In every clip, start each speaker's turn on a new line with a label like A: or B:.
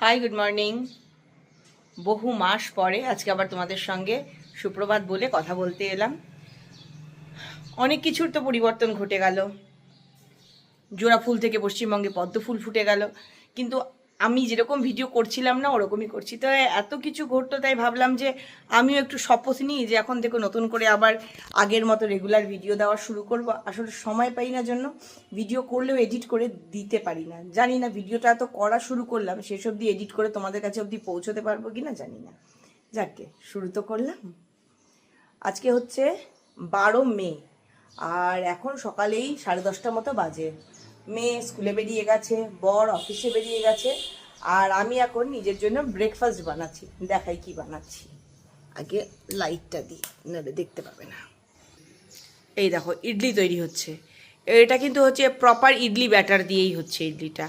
A: High, good morning. বহু মাস পরে আজকে আবার তোমাদের সঙ্গে সুপ্রভাত বলে কথা বলতে এলাম। অনেক কিছুর তো পরিবর্তন ঘটে গেল। জোড়া ফুল থেকে পশ্চিমবঙ্গে পদ্ম ফুল ফুটে গেল, কিন্তু আমি যেরকম ভিডিও করছিলাম না ওরকমই করছি। তো এত কিছু ঘটতো, তাই ভাবলাম যে আমিও একটু শপথ নিই যে এখন থেকে নতুন করে আবার আগের মতো রেগুলার ভিডিও দেওয়া শুরু করব। আসলে সময় পাই না জন্য ভিডিও করলেও এডিট করে দিতে পারি না। জানি না ভিডিওটা এত করা শুরু করলাম, শেষ অবধি এডিট করে তোমাদের কাছে অবধি পৌঁছতে পারবো কি না জানি না। যাকে শুরু তো করলাম। আজকে হচ্ছে 12 মে, আর এখন সকালেই 10:30 মতো বাজে। মেয়ে স্কুলে বেরিয়ে গেছে, বর অফিসে বেরিয়ে গেছে, আর আমি এখন নিজের জন্য ব্রেকফাস্ট বানাচ্ছি। দেখাই কি বানাচ্ছি। আগে লাইটটা দিই, নাহলে দেখতে পাবে না। এই দেখো, ইডলি তৈরি হচ্ছে। এটা কিন্তু হচ্ছে প্রপার ইডলি ব্যাটার দিয়েই হচ্ছে ইডলিটা।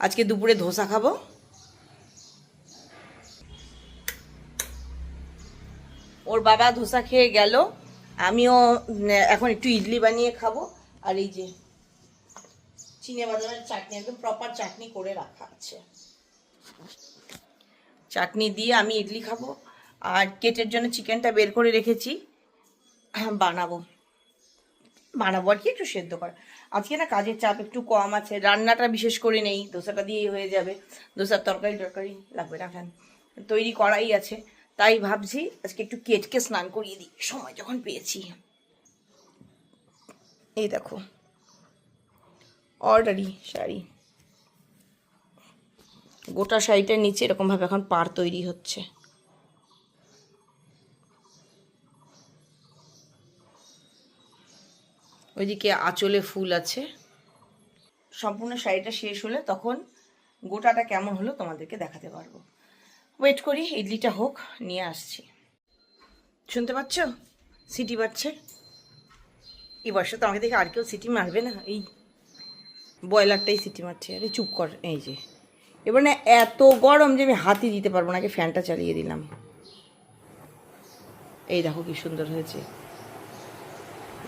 A: আজকে দুপুরে ধোসা খাবো। ওর বাবা ধোসা খেয়ে গেল, আমিও এখন একটু ইডলি বানিয়ে খাবো। আর এই যে চিনে বাদামের চাটনি, একদম প্রপার চাটনি করে রাখা আছে। চাটনি দিয়ে আমি ইডলি খাবো। আর কেটের জন্য চিকেনটা বের করে রেখেছি, বানাবো বানাবো আর কি, একটু সেদ্ধ করা। আজকে না কাজের চাপ একটু কম আছে, রান্নাটা বিশেষ করে নেই, ধোসাটা দিয়েই হয়ে যাবে। ধোসার তরকারি লাগবে না, ফ্যান তৈরি করাই আছে। তাই ভাবছি আজকে একটু কেটকে স্নান করিয়ে দিই সময় যখন পেয়েছি। এই দেখো, অর্ডারি শাড়ি, গোটা শাড়িটার নিচে এরকমভাবে এখন পাড় তৈরি হচ্ছে। ওইদিকে আঁচলে ফুল আছে। সম্পূর্ণ শাড়িটা শেষ হলে তখন গোটাটা কেমন হলো তোমাদেরকে দেখাতে পারবো। ওয়েট করি, ইডলিটা হোক, নিয়ে আসছি। শুনতে পাচ্ছ সিটি বাজছে? এই বয়সে তো আমাকে দেখে আর কেউ সিটি মারবে না, এই বয়লারটাই সিটি মারছে। আরে চুপ কর। এই যে এবার না এত গরম যে আমি হাতই দিতে পারবো না, ফ্যানটা চালিয়ে দিলাম। এই দেখো কি সুন্দর হয়েছে,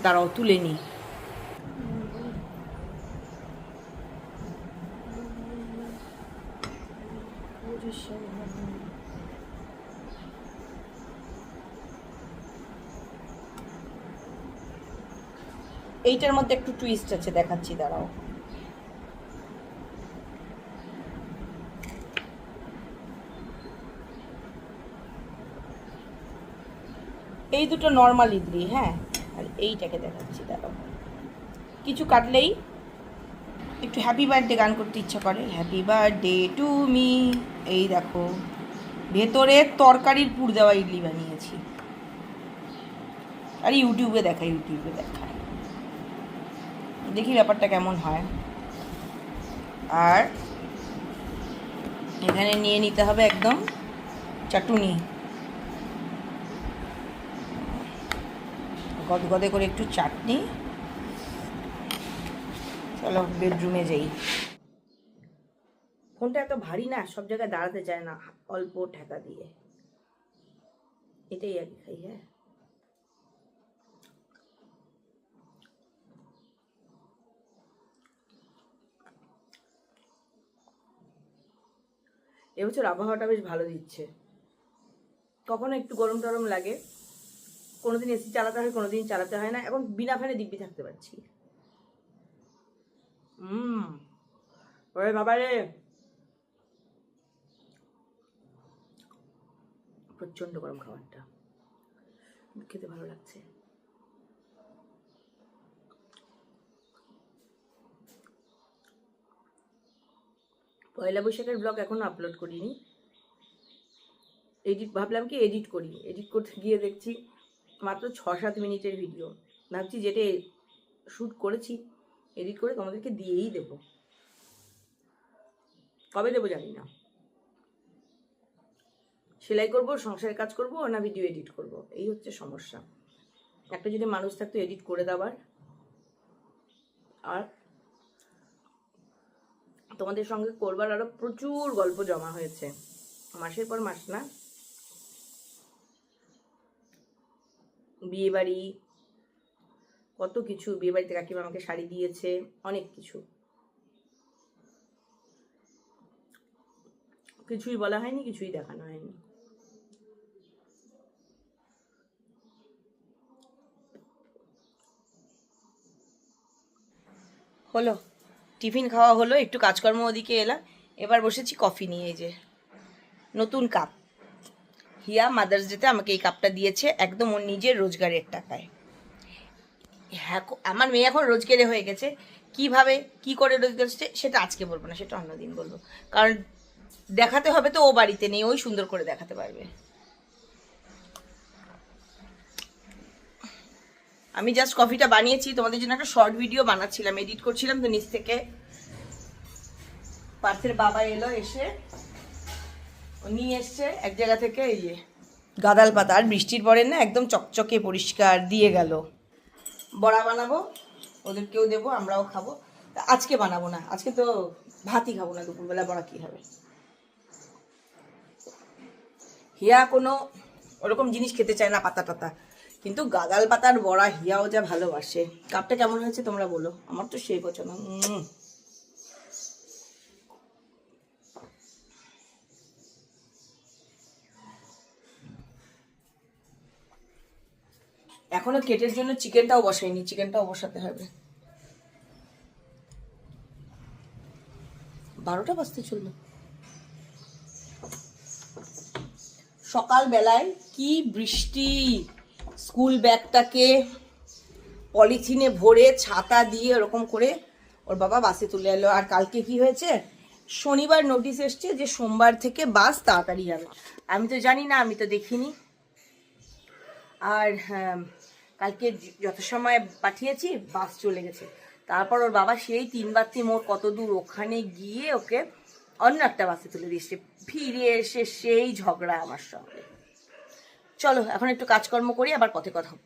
A: দাঁড়াও তুলে নিই। এইটার মধ্যে একটু টুইস্ট আছে, দেখাচ্ছি, দাঁড়াও। এই দুটো নর্মাল ইডলি, হ্যাঁ। আর এইটাকে দেখাচ্ছি, দাঁড়াও। কিছু কাটলেই একটু হ্যাপি বার্থডে গান করতে ইচ্ছা করে, হ্যাপি বার্থডে টু মি। এই দেখো, ভেতরে তরকারির পুর দেওয়া ইডলি বানিয়েছি। আর ইউটিউবে দেখাই, দেখি ব্যাপারটা কেমন হয়। আর এখানে নিয়ে নিতে হবে একদম চাটুনি, গদগদে করে একটু চাটনি। চলো বেডরুমে যাই। ফোনটা এত ভারী না, সব জায়গায় দাঁড়াতে চায় না, অল্প ঠেকা দিয়ে। এটাই আর কি খাই। হ্যাঁ, এবছর আবহাওয়াটা বেশ ভালো দিচ্ছে। কখনো একটু গরম টরম লাগে, কোনোদিন এসি চালাতে হয়, কোনোদিন চালাতে হয় না। এখন বিনা ফ্যানে দিব্যি থাকতে পারছি। ওরে বাবা রে, প্রচন্ড গরম খাবারটা, খেতে ভালো লাগছে। পয়লা বৈশাখের ব্লগ এখনো আপলোড করিনি। ভাবলাম কি এডিট করি, এডিট করতে গিয়ে দেখছি মাত্র 6-7 মিনিটের ভিডিও। ভাবছি যেটা শ্যুট করেছি এডিট করে তোমাদেরকে দিয়েই দেবো। কবে দেবো জানি না। সেলাই করবো, সংসারের কাজ করবো, না ভিডিও এডিট করব, এই হচ্ছে সমস্যা। একটা যদি মানুষ থাকতো এডিট করে দেওয়ার। আর তোমাদের সঙ্গে করবার আরো প্রচুর গল্প জমা হয়েছে, মাসের পর মাস না। বিয়ে বাড়ি, কত কিছু, বিয়ে বাড়িতে কাকিমা আমাকে শাড়ি দিয়েছে, অনেক কিছু। কিছুই বলা হয়নি, কিছুই দেখানো হয়নি। হলো টিফিন খাওয়া হলো, একটু কাজকর্ম ওদিকে এলাম, এবার বসেছি কফি নিয়ে। এই যে নতুন কাপ, হিয়া মাদার্স ডেতে আমাকে এই কাপটা দিয়েছে, একদম ওর নিজের রোজগারের টাকায়। হ্যাঁ, আমার মেয়ে এখন রোজগারে হয়ে গেছে, কিভাবে কি করে রোজগার হচ্ছে সেটা আজকে বলবো না, সেটা অন্যদিন বলবো, কারণ দেখাতে হবে তো, ও বাড়িতে নেই, ওই সুন্দর করে দেখাতে পারবে। আমি জাস্ট কফিটা বানিয়েছি, তোমাদের জন্য একটা শর্ট ভিডিও বানাচ্ছিলাম, এডিট করছিলাম, তো নিচ থেকে পার্থের বাবা এলো, এসে নিয়ে এসছে এক জায়গা থেকে এই যে গাঁদাল পাতা, আর বৃষ্টির পরে না একদম চকচকে পরিষ্কার দিয়ে গেল। বড়া বানাবো, ওদেরকেও দেবো, আমরাও খাবো। আজকে বানাবো না, আজকে তো ভাতই খাবো না, দুপুরবেলা বড়া কি হবে। হিয়া কোনো ওরকম জিনিস খেতে চায় না, পাতা টাতা, কিন্তু গাঁদাল পাতার বড়া হিয়াও যা ভালোবাসে। কাপটা কেমন হয়েছে তোমরা বলো, আমার তো সেই পছন্দ। এখনো কেটের জন্য চিকেনটাও বসাইনি, চিকেনটাও বসাতে হবে। 12টা বাজতে চললো। সকালবেলায় কি বৃষ্টি, স্কুল ব্যাগটাকে পলিথিনে ভরে ছাতা দিয়ে ওরকম করে ওর বাবা বাসে তুলে এলো। আর কালকে কি হয়েছে, শনিবার নোটিশ এসছে যে সোমবার থেকে বাস তাড়াতাড়ি যাবে। আমি তো জানি না, আমি তো দেখিনি। আর কালকে যত সময় পাঠিয়েছি বাস চলে গেছে। তারপর ওর বাবা সেই 3 বাত্তি মোড় কত দূর, ওখানে গিয়ে ওকে অন্য একটা বাসে তুলে দিয়েছে। ফিরে এসে সেই ঝগড়া আমার সঙ্গে। চলো এখন একটু কাজকর্ম করি, আবার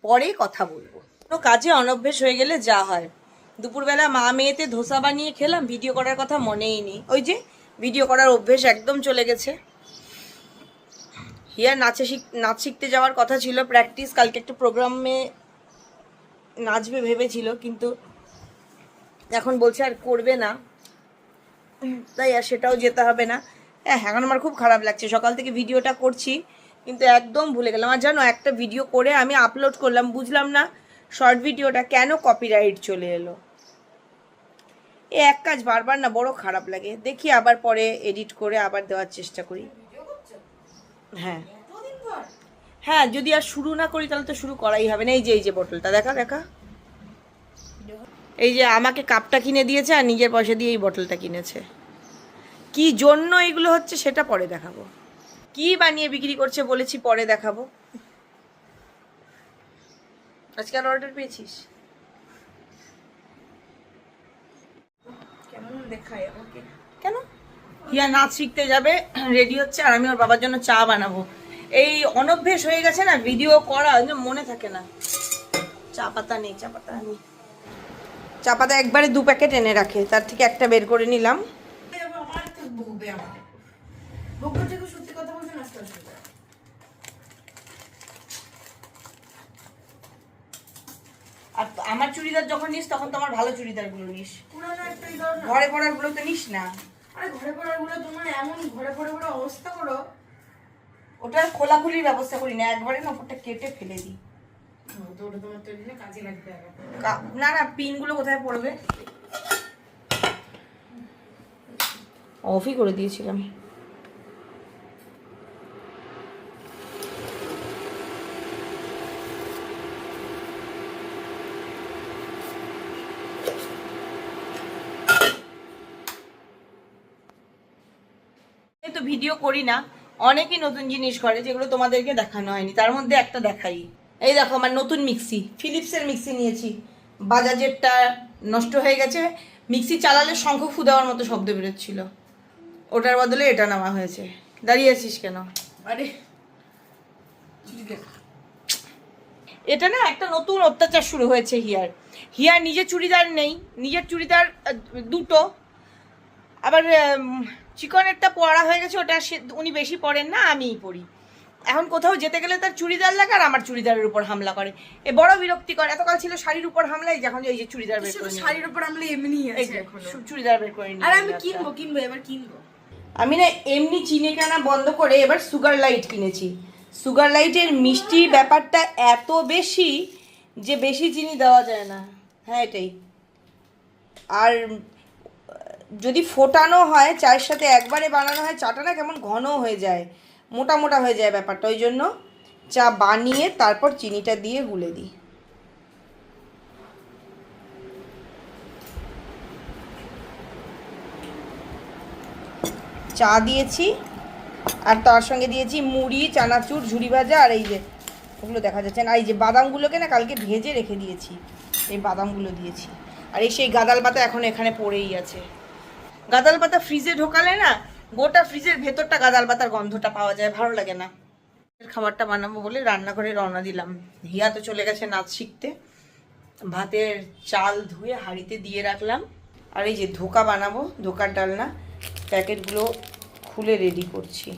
A: পরে কথা বলবো। কোনো কাজে অনভ্যেস হয়ে গেলে যা হয়। দুপুরবেলা মা মেয়েতে ধোসা বানিয়ে খেলাম, ভিডিও করার কথা মনেই নেই। ওই যে ভিডিও করার অভ্যেস একদম চলে গেছে। হিয়ার নাচ শিখতে যাওয়ার কথা ছিল, প্র্যাকটিস, কালকে একটা প্রোগ্রামে নাচবে ভেবেছিল, কিন্তু এখন বলছে আর করবে না, তাই আর সেটাও যেতে হবে না। এখন আমার খুব খারাপ লাগছে, সকাল থেকে ভিডিওটা করছি কিন্তু একদম ভুলে গেলাম। আর জানো, একটা ভিডিও করে আমি আপলোড করলাম, বুঝলাম না শর্ট ভিডিওটা কেন কপিরাইট চলে এলো। এক কাজ বারবার না বড় খারাপ লাগে। দেখি আবার পরে এডিট করে আবার দেওয়ার চেষ্টা করি। হ্যাঁ হ্যাঁ, যদি আর শুরু না করি তাহলে তো শুরু করাই হবে না। এই যে বোতলটা দেখা, এই যে আমাকে কাপটা কিনে দিয়েছে আর নিজের পয়সা দিয়ে এই বোতলটা কিনেছে। কি জন্য এগুলো হচ্ছে সেটা পরে দেখাবো, কি বানিয়ে বিক্রি করছে বলেছি পরে দেখাবো। আজকে আর অর্ডার পেয়েছিস? কেমন দেখায় আমাকে? কেন? হিয়া নাচ শিখতে যাবে, রেডি হচ্ছে, আর আমি ওর বাবার জন্য চা বানাবো। এই অনভ্যেস হয়ে গেছে না ভিডিও করা, মনে থাকে না। চা পাতা নেই, চা পাতা একবারে 2 প্যাকেট এনে রাখে, তার থেকে একটা বের করে নিলাম। আর আমার চুড়িদার যখন নিস তখন তো আমার ভালো চুড়িদার গুলো নিস, ঘরে পড়ার গুলো তো নিস না।
B: আরে ঘরে পড়ার গুলো তোমার এমন ঘরে পড়ে পড়ে অবস্থা করো,
A: ওটার খোলাখুলির ব্যবস্থা করি না, একবারে না ওপরটা কেটে ফেলে দিই।
B: ওটা তোমার তো এখানে কাজে লাগবে।
A: না না, পিন গুলো কোথায় পড়বে? অফই করে দিয়েছিলাম। তো ভিডিও করি না, অনেকই নতুন জিনিস করে যেগুলো তোমাদেরকে দেখানো হয়নি, তার মধ্যে একটা দেখাই। এই দেখো আমার নতুন মিক্সি, ফিলিপসের মিক্সি নিয়েছি। বাজাজেরটা নষ্ট হয়ে গেছে, মিক্সি চালালে শঙ্খ ফু দেওয়ার মতো শব্দ বেরোচ্ছিল, ওটার বদলে এটা নেওয়া হয়েছে। দাঁড়িয়ে আছিস কেন?
B: আরে
A: এটা না একটা নতুন অত্যাচার শুরু হয়েছে হিয়ার নিজের চুড়িদার নেই, নিজের চুড়িদার 2টো, আবার চিকনেরটা পরা হয়ে গেছে, ওটা উনি বেশি পরেন না, আমিই পরি। এখন কোথাও যেতে গেলে তার চুড়িদার লাগে, আর আমার চুড়িদারের উপর হামলা করে, এ বড় বিরক্তিকর। এতকাল ছিল শাড়ির উপর হামলাই, যখন এই যে চুড়িদার বের করে,
B: শাড়ির উপর হামলা এমনি আছে এখন,
A: চুড়িদার বের করে নিই।
B: আর আমি কিনবো এবার কিনবো।
A: আমি না এমনি চিনি কেনা বন্ধ করে এবার সুগার লাইট কিনেছি। সুগার লাইটের মিষ্টির ব্যাপারটা এত বেশি যে বেশি চিনি দেওয়া যায় না। হ্যাঁ এটাই। আর যদি ফোটানো হয় চায়ের সাথে একবারে বানানো হয় চাটা না কেমন ঘন হয়ে যায়, মোটা মোটা হয়ে যায় ব্যাপারটা, ওই জন্য চা বানিয়ে তারপর চিনিটা দিয়ে গুলে দিই। চা দিয়েছি আর তার সঙ্গে দিয়েছি মুড়ি, চানাচুর, ঝুরি ভাজা, আর এই যে ওগুলো দেখা যাচ্ছে না, এই যে বাদামগুলোকে না কালকে ভেজে রেখে দিয়েছি, এই বাদামগুলো দিয়েছি। আর এই সেই গাদাল পাতা এখন এখানে পড়েই আছে। গাদাল পাতা ফ্রিজে ঢোকালে না গোটা ফ্রিজের ভেতরটা গাদাল পাতার গন্ধটা পাওয়া যায়, ভালো লাগে না। খাবারটা বানাবো বলে রান্নাঘরে রওনা দিলাম। হিয়া তো চলে গেছে নাচ শিখতে। ভাতের চাল ধুয়ে হাঁড়িতে দিয়ে রাখলাম। আর এই যে ধোকা বানাবো, ধোকার ডালনা, প্যাকেটগুলো খুলে রেডি করছি।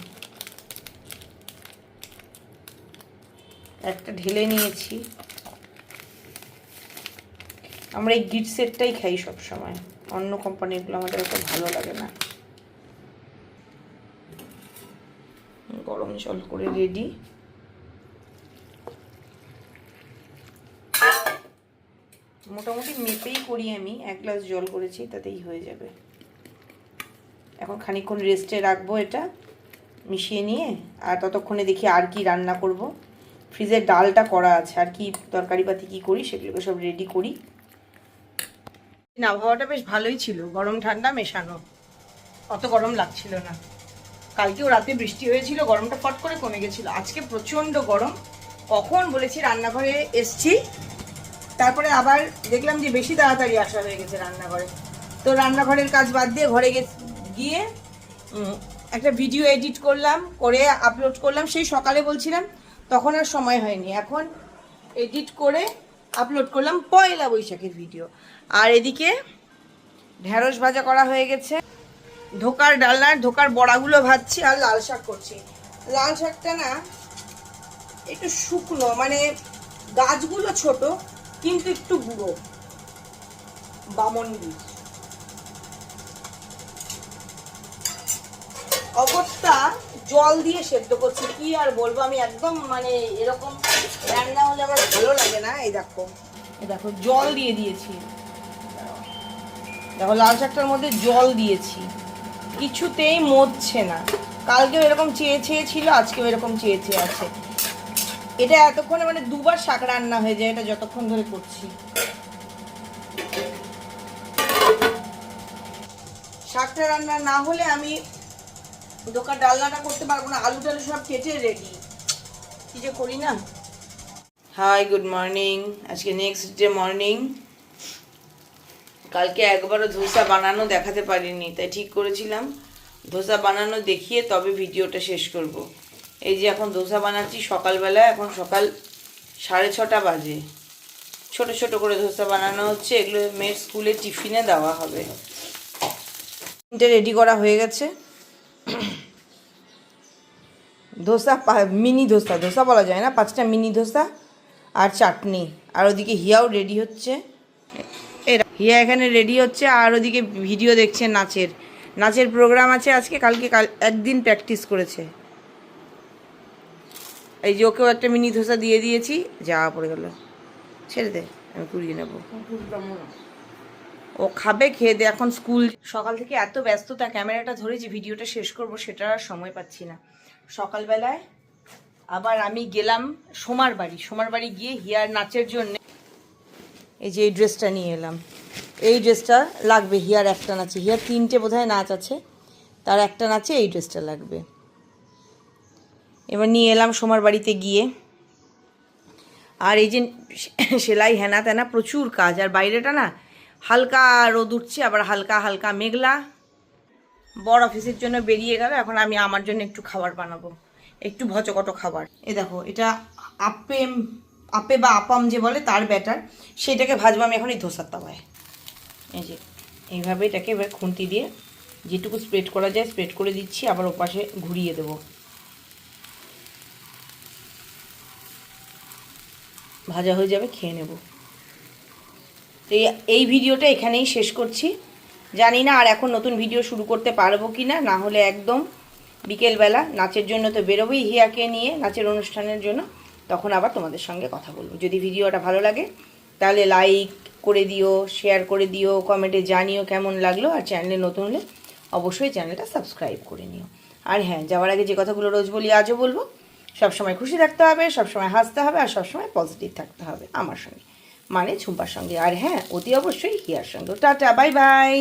A: একটা ঢেলে নিয়েছি। আমরা এই গিট সেটটাই খাই সব সময়, অন্য কোম্পানিগুলো আমাদের অত ভালো লাগে না। গরম জল করে রেডি। মোটামুটি মেপেই করি আমি, 1 গ্লাস জল করেছি তাতেই হয়ে যাবে। এখন খানিকক্ষণ রেস্টে রাখবো এটা মিশিয়ে নিয়ে, আর ততক্ষণে দেখি আর কি রান্না করব। ফ্রিজের ডালটা করা আছে, আর কি তরকারি পাতি কী করি সেগুলোকে সব রেডি করি। আবহাওয়াটা বেশ ভালোই ছিল, গরম ঠান্ডা মেশানো, অত গরম লাগছিল না। কালকেও রাতে বৃষ্টি হয়েছিল, গরমটা ফট করে কমে গেছিলো। আজকে প্রচণ্ড গরম। কখন বলেছি রান্নাঘরে এসছি, তারপরে আবার দেখলাম যে বেশি তাড়াতাড়ি আসা হয়ে গেছে রান্নাঘরে। তো রান্নাঘরের কাজ বাদ দিয়ে ঘরে গিয়ে একটা ভিডিও এডিট করলাম, করে আপলোড করলাম। সেই সকালে বলছিলাম, তখন আর সময় হয়নি। এখন এডিট করে আপলোড করলাম পয়লা বৈশাখের ভিডিও। আর এদিকে ঢেঁড়স ভাজা করা হয়ে গেছে, ধোকার ডালনার ধোকার বড়াগুলো ভাজছি, আর লাল শাক করছি। লাল শাকটা না একটু শুকনো, মানে গাছগুলো ছোট কিন্তু একটু বুড়ো, বামন বীজ। অগত্যা জল দিয়ে সেদ্ধ করছি, কি আর বলবো। আমি একদম মানে এরকম রান্না হলে আমার ভালো লাগে না। এই দেখো জল দিয়ে দিয়েছি, দেখো লাল শাকটার মধ্যে জল দিয়েছি, কিছুতেই মরছে না। কালকেও এরকম চেয়ে ছিল, আজকেও এরকম চেয়ে আছে। এটা এতক্ষণে মানে 2 বার শাক রান্না হয়ে যায় এটা যতক্ষণ ধরে করছি। শাকটা রান্না না হলে আমি দোকান ডালনাটা করতে পারবো না। আলু টালু সব কেটে রেডি, কি যে করি না। Hi, good morning. আজকে নেক্সট ডে মর্নিং। কালকে একবারও ধোসা বানানো দেখাতে পারিনি, তাই ঠিক করেছিলাম ধোসা বানানো দেখিয়ে তবে ভিডিওটা শেষ করব। এই যে এখন ধোসা বানাচ্ছি সকালবেলা, এখন সকাল 6:30 বাজে। ছোট ছোট করে ধোসা বানানো হচ্ছে, এগুলো মেয়ের স্কুলে টিফিনে দেওয়া হবে। এটা রেডি করা হয়ে গেছে। ধোসা, মিনি ধোসা, ধোসা বলা যায় না, 5টা মিনি ধোসা আর চাটনি। আর ওদিকে হিয়াও রেডি হচ্ছে, হিয়া এখানে রেডি হচ্ছে। আর ওদিকে ভিডিও দেখছে নাচের প্রোগ্রাম আছে আজকে। কালকে একদিন প্র্যাকটিস করেছে। এই যে ওকেও একটা মিনি ধোসা দিয়ে দিয়েছি, যাওয়া পড়ে গেল। ছেড়ে দে, আমি কুড়িয়ে নেবো। ও খাবে, খেয়ে দে। এখন স্কুল। সকাল থেকে এত ব্যস্ততা, ক্যামেরাটা ধরে যে ভিডিওটা শেষ করব সেটার আর সময় পাচ্ছি না। সকালবেলায় আবার আমি গেলাম সোমার বাড়ি গিয়ে হিয়ার নাচের জন্য এই যে এই ড্রেসটা নিয়ে এলাম। এই ড্রেসটা লাগবে হিয়ার একটা নাচে, হিয়ার 3টে বোধহয় নাচ আছে, তার একটা নাচে এই ড্রেসটা লাগবে। এবার নিয়ে এলাম সোমার বাড়িতে গিয়ে। আর এই যে সেলাই হেনা তেনা প্রচুর কাজ, আর বাইরেটা না হালকা রোদ উঠছে, আবার হালকা হালকা মেঘলা। বড় অফিসের জন্য বেরিয়ে গেল। এখন আমি আমার জন্য একটু খাবার বানাবো, একটু ভচকটো খাবার। দেখো এটা আপে বা আপাম যে বলে তার ব্যাটার, সেটাকে ভাজবো আমি এখন এই ধোসার তাওয়ায়। এই যে এইভাবে এটাকে এবার খুন্তি দিয়ে যেটুকু স্প্রেড করা যায় স্প্রেড করে দিচ্ছি, আবার ওপাশে ঘুরিয়ে দেবো। ভাজা হয়ে যাবে, খেয়ে নেব। তো এই ভিডিওটা এখানেই শেষ করছি। জানি না আর এখন নতুন ভিডিও শুরু করতে পারবো কি না, না হলে একদম বিকেলবেলা নাচের জন্য তো বেরোবেই হিয়াকে নিয়ে নাচের অনুষ্ঠানের জন্য, তখন আবার তোমাদের সঙ্গে কথা বলবো। যদি ভিডিওটা ভালো লাগে তাহলে লাইক করে দিও, শেয়ার করে দিও, কমেন্টে জানিও কেমন লাগলো, আর চ্যানেলে নতুন হলে অবশ্যই চ্যানেলটা সাবস্ক্রাইব করে নিও। আর হ্যাঁ, যাওয়ার আগে যে কথাগুলো রোজ বলি আজও বলবো, সবসময় খুশি থাকতে হবে, সবসময় হাসতে হবে, আর সবসময় পজিটিভ থাকতে হবে আমার সঙ্গে, মানে ঝুম্পার সঙ্গে, আর হ্যাঁ অতি অবশ্যই হিয়ার সঙ্গে। Tata, bye bye.